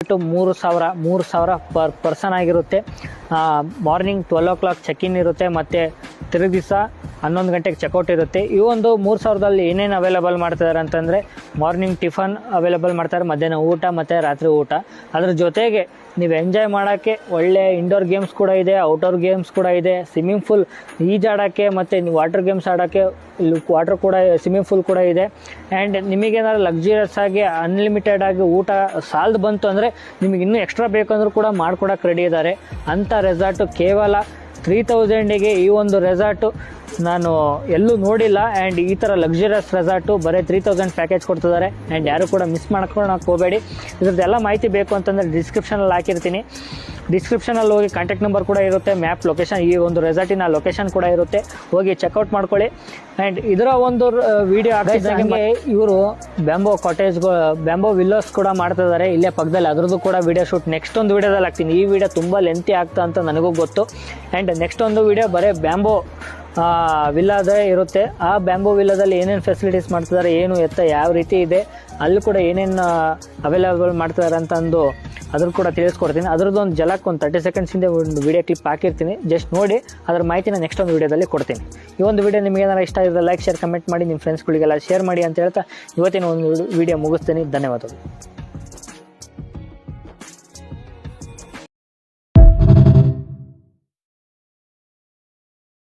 $3,000 per person ಆಗಿರುತ್ತೆ. Morning 12 o'clock ಚೆಕ್-ಇನ್ ಇರುತ್ತೆ ಮತ್ತು ತಿರುಗಿ ದಿವಸ 11 ಗಂಟೆಗೆ ಚೆಕ್ಔಟ್ ಇರುತ್ತೆ. ಈ ಒಂದು 3,000ದಲ್ಲಿ ಏನೇನು ಅವೈಲೇಬಲ್ ಮಾಡ್ತಿದ್ದಾರೆ ಅಂತಂದರೆ ಮಾರ್ನಿಂಗ್ ಟಿಫನ್ ಅವೈಲೇಬಲ್ ಮಾಡ್ತಾರೆ, ಮಧ್ಯಾಹ್ನ ಊಟ ಮತ್ತು ರಾತ್ರಿ ಊಟ. ಅದ್ರ ಜೊತೆಗೆ ನೀವು ಎಂಜಾಯ್ ಮಾಡೋಕ್ಕೆ ಒಳ್ಳೆ ಇಂಡೋರ್ ಗೇಮ್ಸ್ ಕೂಡ ಇದೆ, ಔಟ್ಡೋರ್ ಗೇಮ್ಸ್ ಕೂಡ ಇದೆ, ಸ್ವಿಮ್ಮಿಂಗ್ ಫೂಲ್ ಈಜಾಡೋಕ್ಕೆ ಮತ್ತು ನೀವು ವಾಟರ್ ಗೇಮ್ಸ್ ಆಡೋಕ್ಕೆ ಇಲ್ಲಿ ವಾಟರ್ ಕೂಡ ಸ್ವಿಮ್ಮಿಂಗ್ ಫೂಲ್ ಕೂಡ ಇದೆ. ಆ್ಯಂಡ್ ನಿಮಗೇನಾದ್ರು ಲಕ್ಸುರಿಯಸ್ ಆಗಿ ಅನ್ಲಿಮಿಟೆಡ್ ಆಗಿ ಊಟ ಸಾಲದು ಬಂತು ಅಂದರೆ ನಿಮಗೆ ಇನ್ನೂ ಎಕ್ಸ್ಟ್ರಾ ಬೇಕಂದ್ರೂ ಕೂಡ ಮಾಡ್ಕೊಡೋಕೆ ರೆಡಿ ಇದ್ದಾರೆ. ಅಂಥ ರೆಸಾರ್ಟು ಕೇವಲ 3,000ಗೆ ಈ ಒಂದು ರೆಸಾರ್ಟು ನಾನು ಎಲ್ಲೂ ನೋಡಿಲ್ಲ. ಆ್ಯಂಡ್ ಈ ಥರ ಲಕ್ಸುರಿಯಸ್ ರೆಸಾರ್ಟು ಬರೀ 3,000 ಪ್ಯಾಕೇಜ್ ಕೊಡ್ತಿದ್ದಾರೆ. ಆ್ಯಂಡ್ ಯಾರು ಕೂಡ ಮಿಸ್ ಮಾಡ್ಕೊಳಕ್ಕೆ ಹೋಗಬೇಡಿ. ಇದ್ರದ್ದೆಲ್ಲ ಮಾಹಿತಿ ಬೇಕು ಅಂತಂದರೆ ಡಿಸ್ಕ್ರಿಪ್ಷನಲ್ಲಿ ಹಾಕಿರ್ತೀನಿ. ಡಿಸ್ಕ್ರಿಪ್ಷನಲ್ಲಿ ಹೋಗಿ ಕಾಂಟ್ಯಾಕ್ಟ್ ನಂಬರ್ ಕೂಡ ಇರುತ್ತೆ, ಮ್ಯಾಪ್ ಲೊಕೇಶನ್, ಈ ಒಂದು ರೆಸಾರ್ಟಿನ ಲೊಕೇಶನ್ ಕೂಡ ಇರುತ್ತೆ, ಹೋಗಿ ಚೆಕ್ಔಟ್ ಮಾಡ್ಕೊಳ್ಳಿ. ಆ್ಯಂಡ್ ಇದರ ಒಂದು ವಿಡಿಯೋ ಹಾಕಿದಂಗೆ ಇವರು ಬ್ಯಾಂಬೋ ವಿಲ್ಲೋಸ್ ಕೂಡ ಮಾಡ್ತಿದ್ದಾರೆ ಇಲ್ಲೇ ಪಕ್ಕದಲ್ಲಿ. ಅದ್ರದ್ದು ಕೂಡ ವಿಡಿಯೋ ಶೂಟ್ ನೆಕ್ಸ್ಟ್ ಒಂದು ವಿಡಿಯೋದಲ್ಲಿ ಹಾಕ್ತೀನಿ. ಈ ವಿಡಿಯೋ ತುಂಬ ಲೆಂತಿ ಆಗ್ತಾ ಅಂತ ನನಗೂ ಗೊತ್ತು. ಆ್ಯಂಡ್ ನೆಕ್ಸ್ಟ್ ಒಂದು ವಿಡಿಯೋ ಬರೀ ಬ್ಯಾಂಬೋ ವಿಲ್ಲಾದೇ ಇರುತ್ತೆ. ಆ ಬ್ಯಾಂಬೋ ವಿಲ್ಲಾದಲ್ಲಿ ಏನೇನು ಫೆಸಿಲಿಟೀಸ್ ಮಾಡ್ತಿದ್ದಾರೆ, ಏನು ಎತ್ತ ಯಾವ ರೀತಿ ಇದೆ, ಅಲ್ಲಿ ಕೂಡ ಏನೇನು ಅವೈಲೇಬಲ್ ಮಾಡ್ತಿದ್ದಾರೆ ಅಂತಂದು ಅದ್ರ ಕೂಡ ತಿಳಿಸ್ಕೊಡ್ತೀನಿ. ಅದ್ರದ್ದು ಒಂದು ಜಲಕ್ಕೆ ಒಂದು 30 ಸೆಕೆಂಡ್ಸಿಂದ ಒಂದು ವಿಡಿಯೋ ಕ್ಲಿಪ್ ಹಾಕಿರ್ತೀನಿ, ಜಸ್ಟ್ ನೋಡಿ ಅದರ ಮಾಹಿತಿನ ನೆಕ್ಸ್ಟ್ ಒಂದು ವಿಡಿಯೋದಲ್ಲಿ ಕೊಡ್ತೀನಿ. ಈ ಒಂದು ವಿಡಿಯೋ ನಿಮಗೆ ಏನಾರು ಇಷ್ಟ ಆಗಿದ್ರೆ ಲೈಕ್, ಶೇರ್, ಕಮೆಂಟ್ ಮಾಡಿ, ನಿಮ್ಮ ಫ್ರೆಂಡ್ಸ್ಗಳಿಗೆಲ್ಲ ಶೇರ್ ಮಾಡಿ ಅಂತ ಹೇಳ್ತಾ ಇವತ್ತಿನ ಒಂದು ವಿಡಿಯೋ ಮುಗಿಸ್ತೀನಿ. ಧನ್ಯವಾದಗಳು.